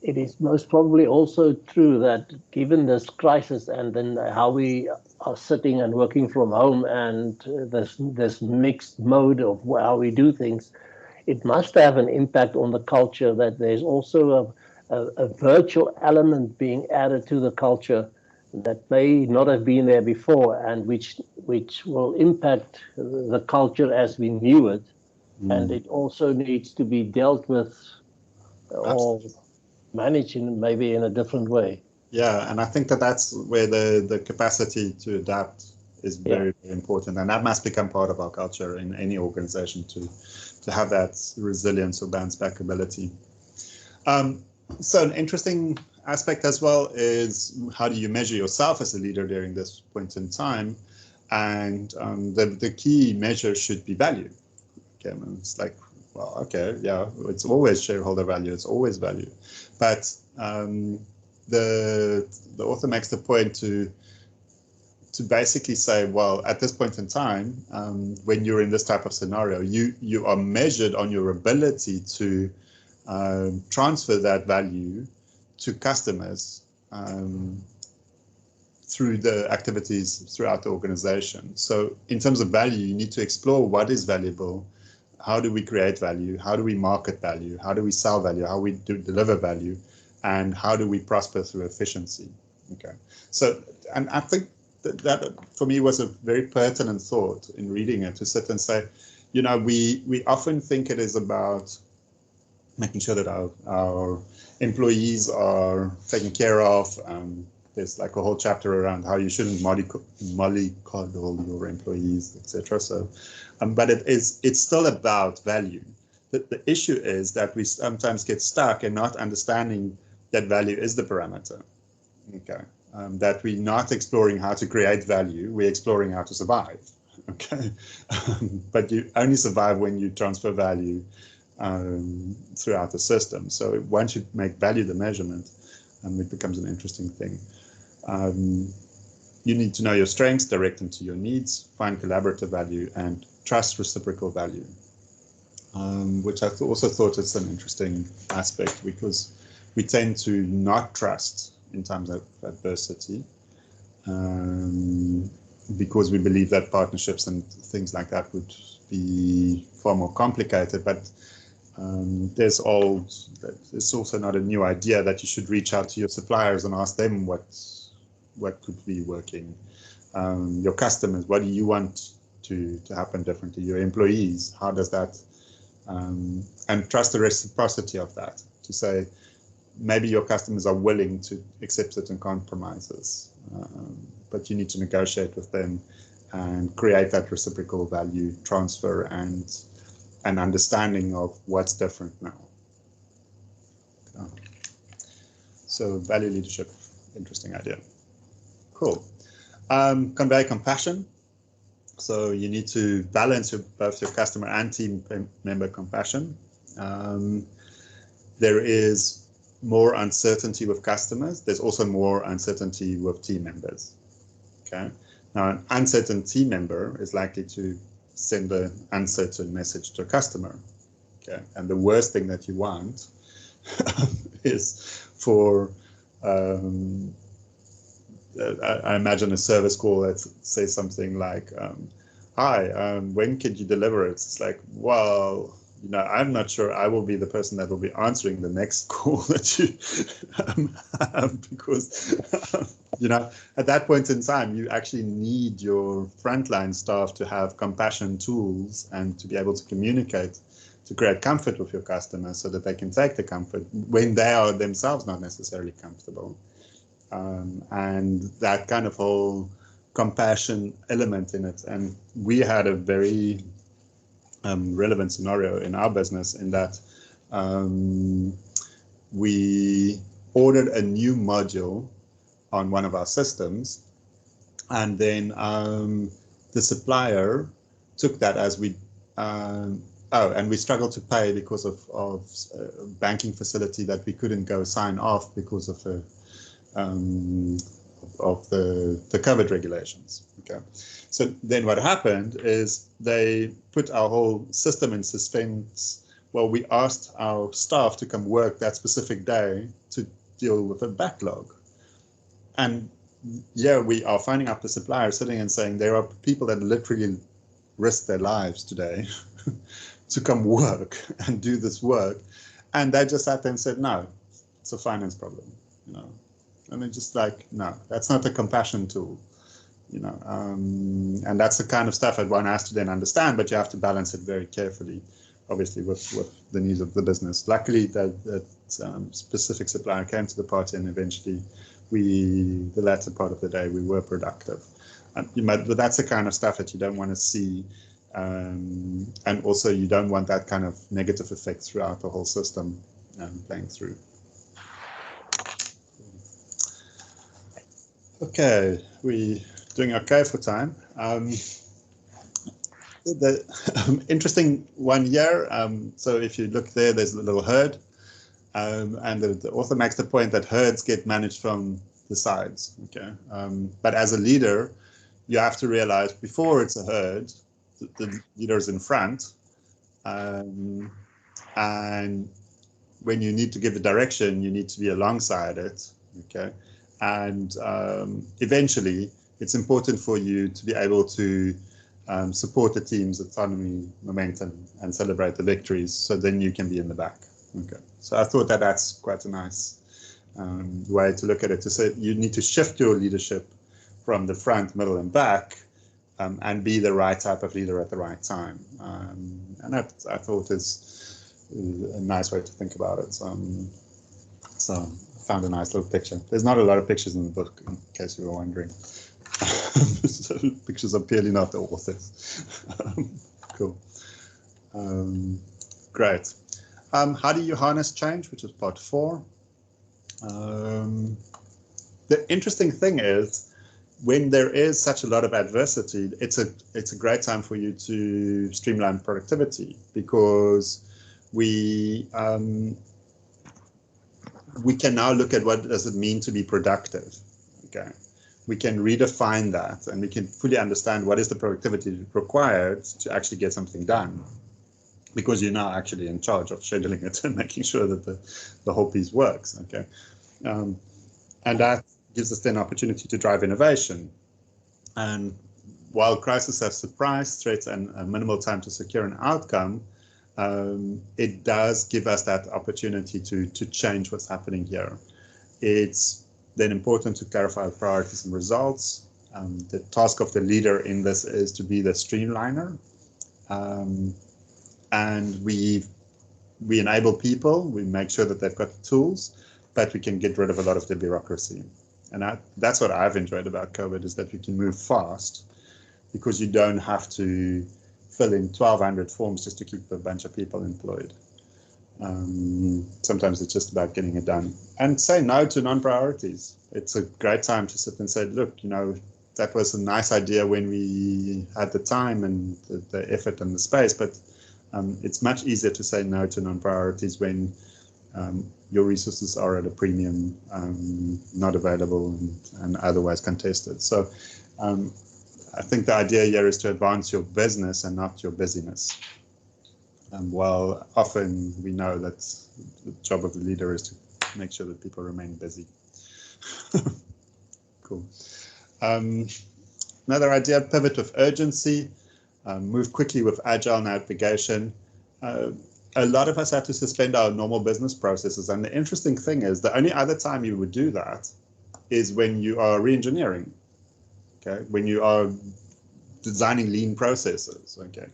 is most probably also true that given this crisis and then how we are sitting and working from home and this mixed mode of how we do things, it must have an impact on the culture, that there's also a virtual element being added to the culture that may not have been there before, and which will impact the culture as we knew it. And it also needs to be dealt with or managed maybe in a different way. Yeah, and I think that's where the capacity to adapt is very, very important, and that must become part of our culture in any organization to have that resilience or bounce back ability. So an interesting aspect as well is, how do you measure yourself as a leader during this point in time? And the key measure should be value. Okay, it's like, well, okay, yeah, it's always shareholder value, it's always value. But the author makes the point to basically say, well, at this point in time, when you're in this type of scenario, you are measured on your ability to transfer that value to customers through the activities throughout the organization. So in terms of value, you need to explore what is valuable. How do we create value? How do we market value? How do we sell value? How we deliver value? And how do we prosper through efficiency? Okay. So, and I think that for me was a very pertinent thought in reading it, to sit and say, you know, we often think it is about making sure that our employees are taken care of. There's like a whole chapter around how you shouldn't mollycoddle your employees, etc. So, but it's still about value. The issue is that we sometimes get stuck in not understanding that value is the parameter. Okay, that we're not exploring how to create value, we're exploring how to survive. Okay, but you only survive when you transfer value throughout the system. So once you make value the measurement, it becomes an interesting thing. You need to know your strengths, direct them to your needs, find collaborative value, and trust reciprocal value, which I also thought it's an interesting aspect, because we tend to not trust in times of adversity, because we believe that partnerships and things like that would be far more complicated. But it's also not a new idea that you should reach out to your suppliers and ask them what could be working. Your customers, what do you want to happen differently? Your employees, how does that, and trust the reciprocity of that, to say maybe your customers are willing to accept certain compromises, but you need to negotiate with them and create that reciprocal value transfer and an understanding of what's different now. So value leadership, interesting idea. Cool. Convey compassion. So you need to balance both your customer and team member compassion. There is more uncertainty with customers. There's also more uncertainty with team members. Okay. Now, an uncertain team member is likely to send an uncertain message to a customer. Okay. And the worst thing that you want is for I imagine a service call that says something like, hi, when could you deliver it? It's like, well, I'm not sure I will be the person that will be answering the next call that you have, because, at that point in time, you actually need your frontline staff to have compassion tools and to be able to communicate, to create comfort with your customers so that they can take the comfort when they are themselves not necessarily comfortable. And that kind of whole compassion element in it. And we had a very relevant scenario in our business in that we ordered a new module on one of our systems, and then the supplier took that as and we struggled to pay because of a banking facility that we couldn't go sign off because of the COVID regulations. Okay, so then what happened is they put our whole system in suspense. Well, we asked our staff to come work that specific day to deal with a backlog. And yeah, we are finding out the supplier sitting and saying there are people that literally risk their lives today to come work and do this work. And they just sat there and said, no, it's a finance problem, And they're just like, no, that's not a compassion tool, and that's the kind of stuff that one has to then understand, but you have to balance it very carefully, obviously, with the needs of the business. Luckily, that specific supplier came to the party, and eventually, the latter part of the day, we were productive. But that's the kind of stuff that you don't want to see, and also you don't want that kind of negative effect throughout the whole system playing through. Okay, we doing okay for time. The interesting one here. So if you look there, there's a little herd, and the author makes the point that herds get managed from the sides. Okay, but as a leader, you have to realize before it's a herd, the leader is in front, and when you need to give a direction, you need to be alongside it. Okay. And eventually, it's important for you to be able to support the team's autonomy, momentum, and celebrate the victories. So then you can be in the back. Okay. So I thought that that's quite a nice way to look at it. To say you need to shift your leadership from the front, middle, and back, and be the right type of leader at the right time. And that I thought is a nice way to think about it. So found a nice little picture. There's not a lot of pictures in the book, in case you were wondering. So pictures are purely not the authors. Cool. Great. How do you harness change, which is part 4. The interesting thing is, when there is such a lot of adversity, it's a great time for you to streamline productivity, because we can now look at what does it mean to be productive. Okay, we can redefine that, and we can fully understand what is the productivity required to actually get something done, because you're now actually in charge of scheduling it and making sure that the whole piece works. Okay, and that gives us then opportunity to drive innovation. And while crises have surprise, threats, and a minimal time to secure an outcome, it does give us that opportunity to change what's happening here. It's then important to clarify priorities and results. The task of the leader in this is to be the streamliner. And we enable people, we make sure that they've got the tools, but we can get rid of a lot of the bureaucracy. And that's what I've enjoyed about COVID, is that we can move fast, because you don't have to fill in 1,200 forms just to keep a bunch of people employed. Sometimes it's just about getting it done. And say no to non-priorities. It's a great time to sit and say, look, that was a nice idea when we had the time and the effort and the space, but it's much easier to say no to non-priorities when your resources are at a premium, not available, and otherwise contested. So I think the idea here is to advance your business and not your busyness. While often we know that the job of the leader is to make sure that people remain busy. Cool. Another idea, pivot with urgency, move quickly with agile navigation. A lot of us have to suspend our normal business processes. And the interesting thing is the only other time you would do that is when you are re-engineering, okay? When you are designing lean processes, okay?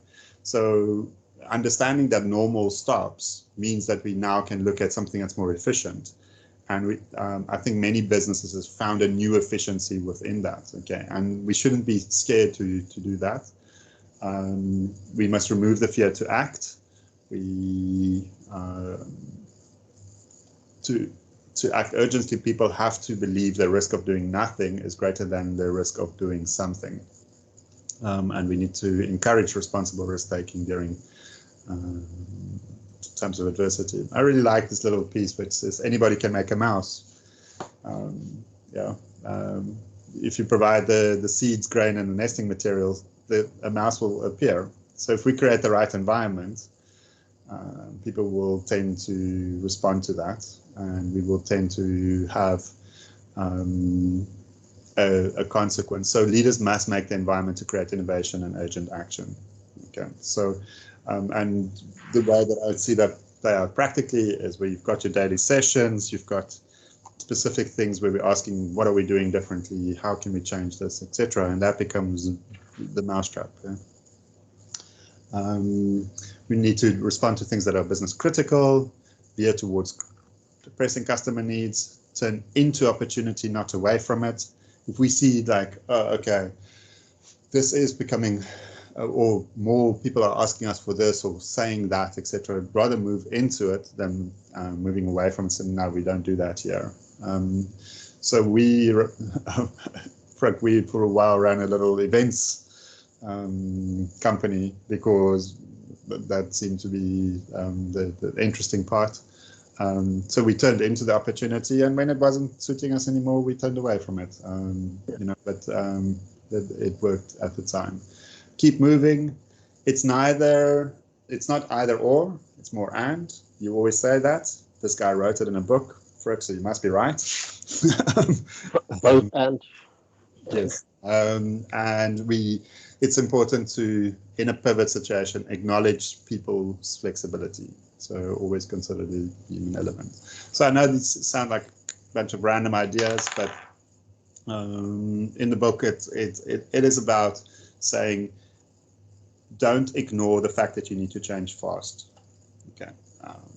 So understanding that normal stops means that we now can look at something that's more efficient. And I think many businesses have found a new efficiency within that, okay? And we shouldn't be scared to do that. We must remove the fear to act. To act urgently, people have to believe the risk of doing nothing is greater than the risk of doing something. And we need to encourage responsible risk-taking during times of adversity. I really like this little piece which says anybody can make a mouse. If you provide the seeds, grain, and the nesting materials, a mouse will appear. So if we create the right environment, people will tend to respond to that, and we will tend to have a consequence. So leaders must make the environment to create innovation and urgent action. Okay, so and the way that I would see that play out practically is where you've got your daily sessions, you've got specific things where we're asking, what are we doing differently? How can we change this, etc. And that becomes the mousetrap. Yeah? We need to respond to things that are business critical, veer towards pressing customer needs, turn into opportunity, not away from it. If we see like, oh, okay, this is becoming, or more people are asking us for this or saying that, etc., rather move into it than moving away from it. So no, we don't do that here. So we for a while ran a little events company because that seemed to be the interesting part. So we turned into the opportunity, and when it wasn't suiting us anymore, we turned away from it. But it worked at the time. Keep moving. It's not either or. It's more and. You always say that. This guy wrote it in a book, Frick, so you must be right. Both and. Yes. And it's important to, in a pivot situation, acknowledge people's flexibility. So always consider the human element. So I know these sound like a bunch of random ideas, but in the book, it is about saying, don't ignore the fact that you need to change fast. Okay.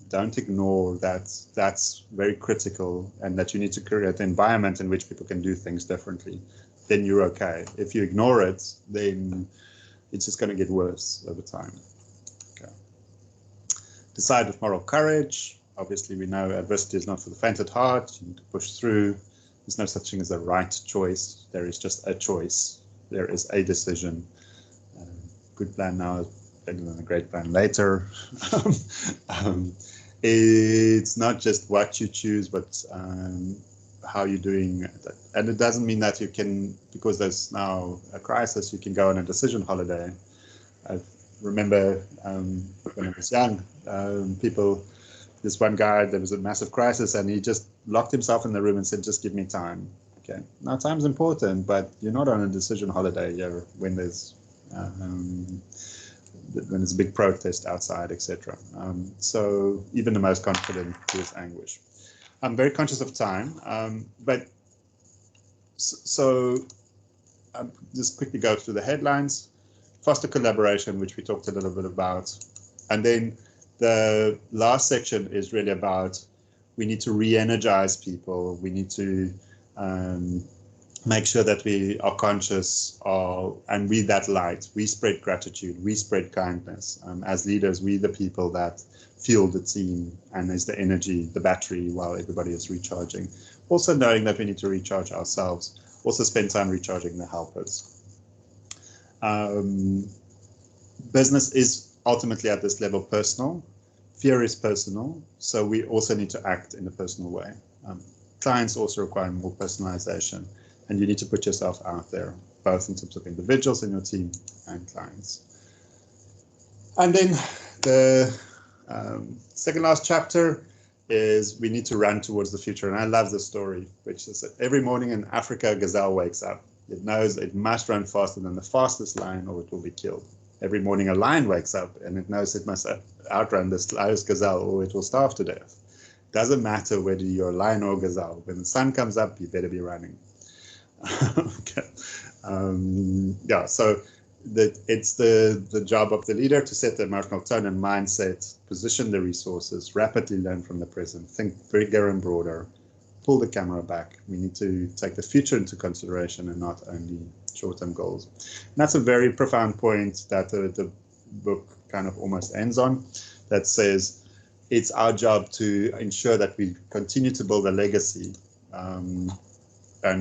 Don't ignore that that's very critical, and that you need to create an environment in which people can do things differently. Then you're okay. If you ignore it, then it's just going to get worse over time. Okay. Decide with moral courage. Obviously, we know adversity is not for the faint at heart. You need to push through. There's no such thing as a right choice. There is just a choice. There is a decision. Good plan now is better than a great plan later. It's not just what you choose, but how you're doing. And it doesn't mean that you can, because there's now a crisis, you can go on a decision holiday. I remember when I was young, this one guy, there was a massive crisis, and he just locked himself in the room and said, just give me time. Okay, now time's important, but you're not on a decision holiday here when there's a big protest outside, etc. So even the most confident feels anguish. I'm very conscious of time, but so just quickly go through the headlines. Foster collaboration, which we talked a little bit about. And then the last section is really about, we need to re-energize people. We need to make sure that we are conscious of, and we that light. We spread gratitude. We spread kindness. As leaders, we the people that fuel the team and is the energy, the battery, while everybody is recharging. Also knowing that we need to recharge ourselves. Also spend time recharging the helpers. Business is ultimately at this level personal. Fear is personal, so we also need to act in a personal way. Clients also require more personalization, and you need to put yourself out there, both in terms of individuals in your team and clients. And then the second last chapter, is we need to run towards the future. And I love the story, which is that every morning in Africa, a gazelle wakes up. It knows it must run faster than the fastest lion or it will be killed. Every morning a lion wakes up and it knows it must outrun the slowest gazelle or it will starve to death. Doesn't matter whether you're a lion or a gazelle. When the sun comes up, you better be running. Okay. Yeah, so it's the job of the leader to set the emotional tone and mindset, position the resources, rapidly learn from the present, think bigger and broader, pull the camera back. We need to take the future into consideration and not only short-term goals. And that's a very profound point that the book kind of almost ends on, that says it's our job to ensure that we continue to build a legacy and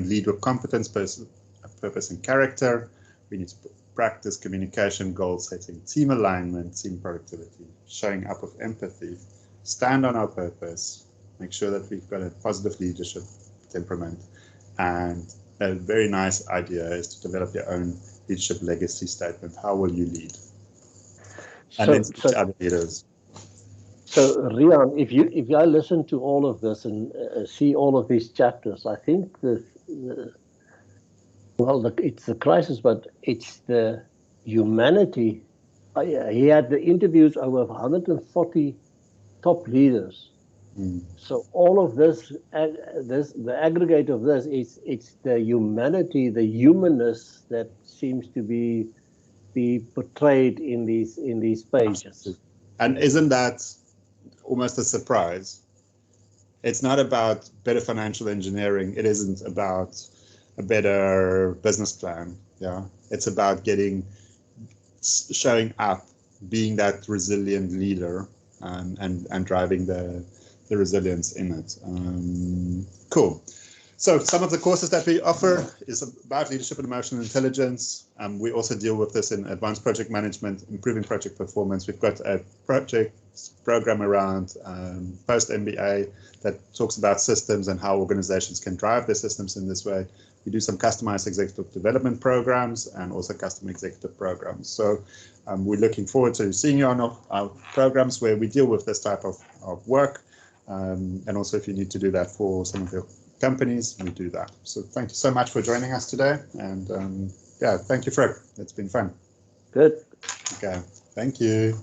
lead with competence, purpose and character. We need to practice communication, goal setting, team alignment, team productivity, showing up with empathy, stand on our purpose, make sure that we've got a positive leadership temperament. And a very nice idea is to develop your own leadership legacy statement. How will you lead? And then speak to other leaders. So, Riaan, if I listen to all of this and see all of these chapters, I think it's the crisis, but it's the humanity. He had the interviews over 140 top leaders. So all of this, the aggregate of this, it's the humanity, the humanness that seems to be portrayed in these pages. And isn't that almost a surprise? It's not about better financial engineering. It isn't about a better business plan. Yeah, it's about showing up, being that resilient leader, and driving the resilience in it. Cool. So some of the courses that we offer is about leadership and emotional intelligence. We also deal with this in advanced project management, improving project performance. We've got a program around post-MBA that talks about systems and how organizations can drive their systems in this way. We do some customized executive development programs and also custom executive programs. So we're looking forward to seeing you on our programs where we deal with this type of work. And also if you need to do that for some of your companies, we do that. So thank you so much for joining us today. And yeah, thank you, Fred. It's been fun. Good. Okay, thank you.